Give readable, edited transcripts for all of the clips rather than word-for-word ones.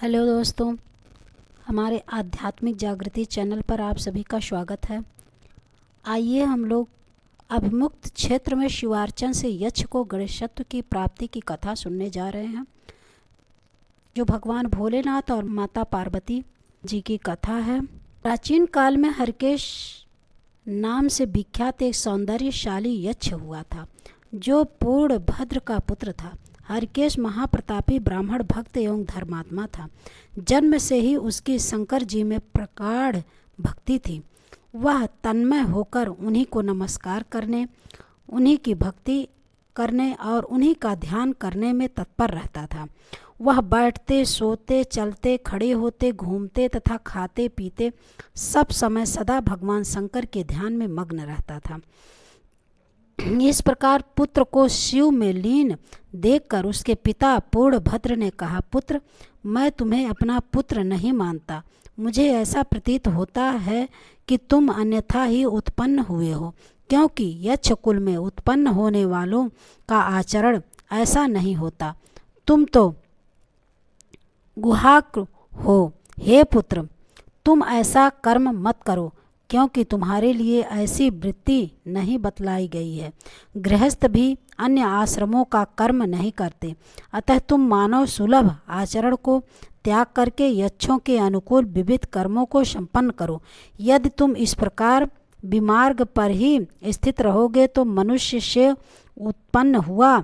Hello दोस्तों, हमारे आध्यात्मिक जागृति चैनल पर आप सभी का स्वागत है। आइए हम लोग अभिमुक्त क्षेत्र में शिवार्चन से यक्ष को गणेशत्व की प्राप्ति की कथा सुनने जा रहे हैं, जो भगवान भोलेनाथ और माता पार्वती जी की कथा है। प्राचीन काल में हरकेश नाम से विख्यात एक सौंदर्यशाली यक्ष हुआ था, जो पूर्ण भद्र का पुत्र था। हरकेश महाप्रतापी ब्राह्मण भक्त एवं धर्मात्मा था। जन्म से ही उसकी शंकर जी में प्रगाढ़ भक्ति थी। वह तन्मय होकर उन्हीं को नमस्कार करने, उन्हीं की भक्ति करने और उन्हीं का ध्यान करने में तत्पर रहता था। वह बैठते, सोते, चलते, खड़े होते, घूमते तथा खाते पीते सब समय सदा भगवान शंकर के ध्यान में मग्न रहता था। इस प्रकार पुत्र को शिव में लीन देखकर उसके पिता पूर्णभद्र ने कहा, पुत्र, मैं तुम्हें अपना पुत्र नहीं मानता। मुझे ऐसा प्रतीत होता है कि तुम अन्यथा ही उत्पन्न हुए हो, क्योंकि यक्ष कुल में उत्पन्न होने वालों का आचरण ऐसा नहीं होता। तुम तो गुहाक हो। हे पुत्र, तुम ऐसा कर्म मत करो, क्योंकि तुम्हारे लिए ऐसी वृत्ति नहीं बतलाई गई है। गृहस्थ भी अन्य आश्रमों का कर्म नहीं करते, अतः तुम मानव सुलभ आचरण को त्याग करके यक्षों के अनुकूल विविध कर्मों को संपन्न करो। यदि तुम इस प्रकार विमार्ग पर ही स्थित रहोगे तो मनुष्य से उत्पन्न हुआ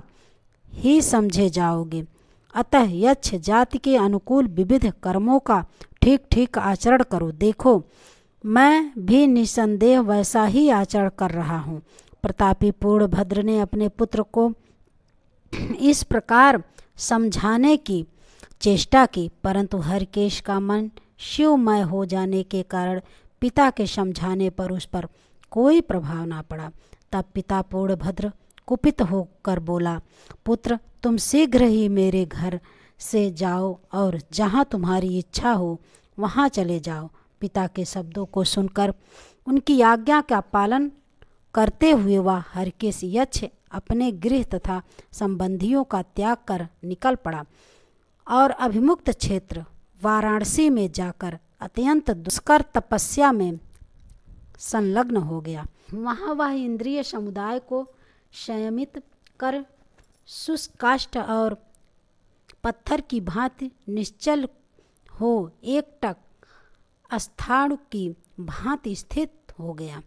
ही समझे जाओगे। अतः यक्ष जाति के अनुकूल विविध कर्मों का ठीक ठीक आचरण करो। देखो, मैं भी निसंदेह वैसा ही आचरण कर रहा हूँ। प्रतापी पूर्णभद्र ने अपने पुत्र को इस प्रकार समझाने की चेष्टा की, परंतु हरकेश का मन शिवमय हो जाने के कारण पिता के समझाने पर उस पर कोई प्रभाव ना पड़ा। तब पिता पूर्णभद्र कुपित होकर बोला, पुत्र, तुम शीघ्र ही मेरे घर से जाओ और जहाँ तुम्हारी इच्छा हो वहाँ चले जाओ। पिता के शब्दों को सुनकर उनकी आज्ञा का पालन करते हुए वह हरकेश यक्ष अपने गृह तथा संबंधियों का त्याग कर निकल पड़ा और अभिमुक्त क्षेत्र वाराणसी में जाकर अत्यंत दुष्कर तपस्या में संलग्न हो गया। वहाँ वह इंद्रिय समुदाय को संयमित कर शुष्काष्ठ और पत्थर की भांति निश्चल हो एकटक स्थाणु की भांति स्थित हो गया।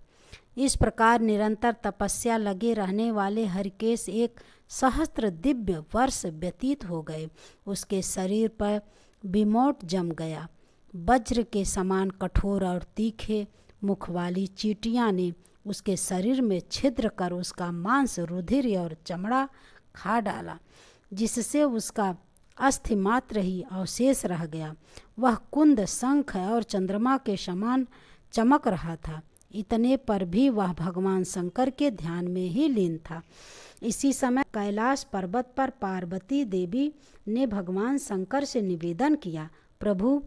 इस प्रकार निरंतर तपस्या लगे रहने वाले हरकेश एक सहस्त्र दिव्य वर्ष व्यतीत हो गए। उसके शरीर पर विमोट जम गया। वज्र के समान कठोर और तीखे मुख वाली चींटियां ने उसके शरीर में छिद्र कर उसका मांस, रुधिर और चमड़ा खा डाला, जिससे उसका अस्थि मात्र ही अवशेष रह गया। वह कुंद, शंख और चंद्रमा के समान चमक रहा था। इतने पर भी वह भगवान शंकर के ध्यान में ही लीन था। इसी समय कैलाश पर्वत पर पार्वती देवी ने भगवान शंकर से निवेदन किया, प्रभु,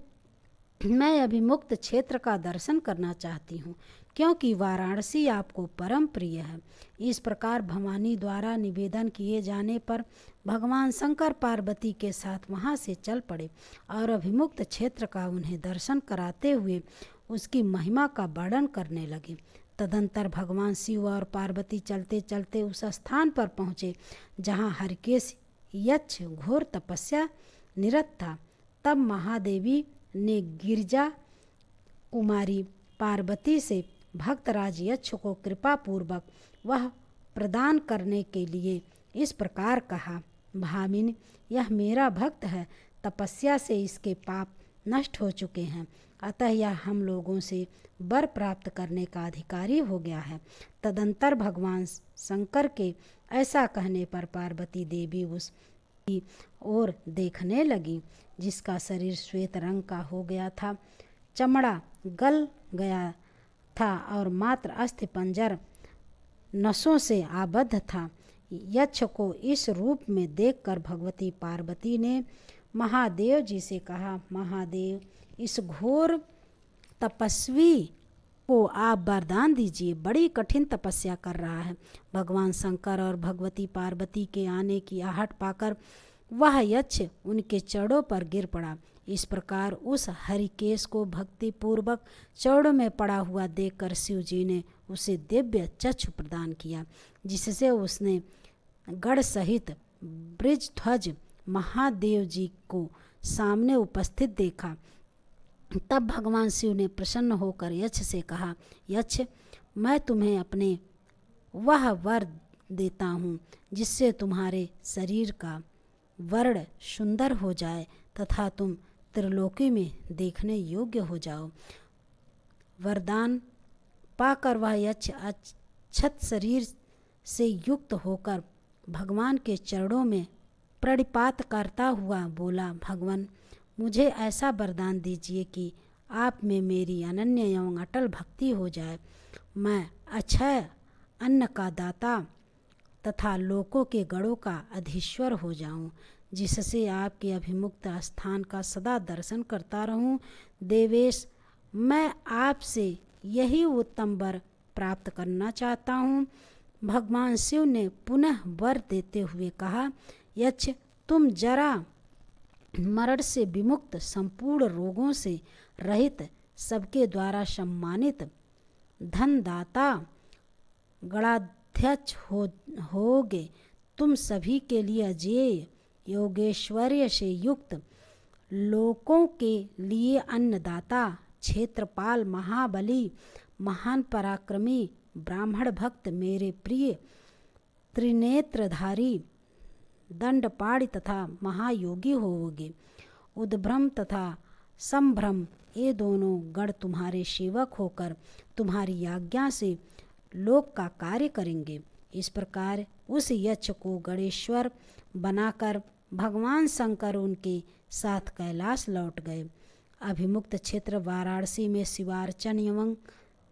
मैं अभिमुक्त क्षेत्र का दर्शन करना चाहती हूँ, क्योंकि वाराणसी आपको परम प्रिय है। इस प्रकार भवानी द्वारा निवेदन किए जाने पर भगवान शंकर पार्वती के साथ वहाँ से चल पड़े और अभिमुक्त क्षेत्र का उन्हें दर्शन कराते हुए उसकी महिमा का वर्णन करने लगे। तदंतर भगवान शिव और पार्वती चलते चलते उस स्थान पर पहुँचे जहाँ हरकेश यक्ष घोर तपस्या निरत था। तब महादेवी ने गिरिजा कुमारी पार्वती से भक्तराज यक्ष को कृपा पूर्वक वह प्रदान करने के लिए इस प्रकार कहा, भामिनी, यह मेरा भक्त है। तपस्या से इसके पाप नष्ट हो चुके हैं, अतः यह हम लोगों से वर प्राप्त करने का अधिकारी हो गया है। तदंतर भगवान शंकर के ऐसा कहने पर पार्वती देवी उसकी ओर देखने लगी, जिसका शरीर श्वेत रंग का हो गया था, चमड़ा गल गया था और मात्र अस्थि पंजर नसों से आबद्ध था। यक्ष को इस रूप में देखकर भगवती पार्वती ने महादेव जी से कहा, महादेव, इस घोर तपस्वी को आप वरदान दीजिए, बड़ी कठिन तपस्या कर रहा है। भगवान शंकर और भगवती पार्वती के आने की आहट पाकर वह यक्ष उनके चरणों पर गिर पड़ा इस प्रकार उस हरिकेश को भक्ति पूर्वक चरणों में पड़ा हुआ देखकर शिव जी ने उसे दिव्य चक्षु प्रदान किया, जिससे उसने गढ़ सहित ब्रिजध्वज महादेव जी को सामने उपस्थित देखा। तब भगवान शिव ने प्रसन्न होकर यक्ष से कहा, यक्ष, मैं तुम्हें अपने वह वर देता हूँ जिससे तुम्हारे शरीर का वर्ण सुंदर हो जाए तथा तुम त्रिलोकी में देखने योग्य हो जाओ। वरदान पाकर वह यक्ष अक्षत शरीर से युक्त होकर भगवान के चरणों में प्रणिपात करता हुआ बोला, भगवान, मुझे ऐसा वरदान दीजिए कि आप में मेरी अनन्य एवं अटल भक्ति हो जाए। मैं अक्षय अन्न का दाता तथा लोकों के गणों का अधीश्वर हो जाऊं, जिससे आपके अभिमुक्त स्थान का सदा दर्शन करता रहूं। देवेश, मैं आपसे यही उत्तम वर प्राप्त करना चाहता हूं। भगवान शिव ने पुनः वर देते हुए कहा, यक्ष, तुम जरा मरण से विमुक्त, संपूर्ण रोगों से रहित, सबके द्वारा सम्मानित धनदाता गणाध्यक्ष होगे। तुम सभी के लिए अजेय योगेश्वर्य से युक्त, लोकों के लिए अन्नदाता, क्षेत्रपाल, महाबली, महान पराक्रमी, ब्राह्मण भक्त, मेरे प्रिय त्रिनेत्रधारी, दंडपाणि तथा महायोगी होगे। उद्भ्रम तथा संभ्रम ये दोनों गण तुम्हारे सेवक होकर तुम्हारी आज्ञा से लोक का कार्य करेंगे। इस प्रकार उस यक्ष को गणेश्वर बनाकर भगवान शंकर उनके साथ कैलाश लौट गए। अभिमुक्त क्षेत्र वाराणसी में शिवार्चन एवं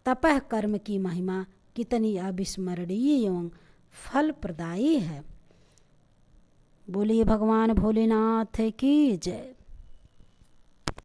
तपह कर्म की महिमा कितनी अविस्मरणीय एवं फलप्रदायी है। बोलिए भगवान भोलेनाथ की जय।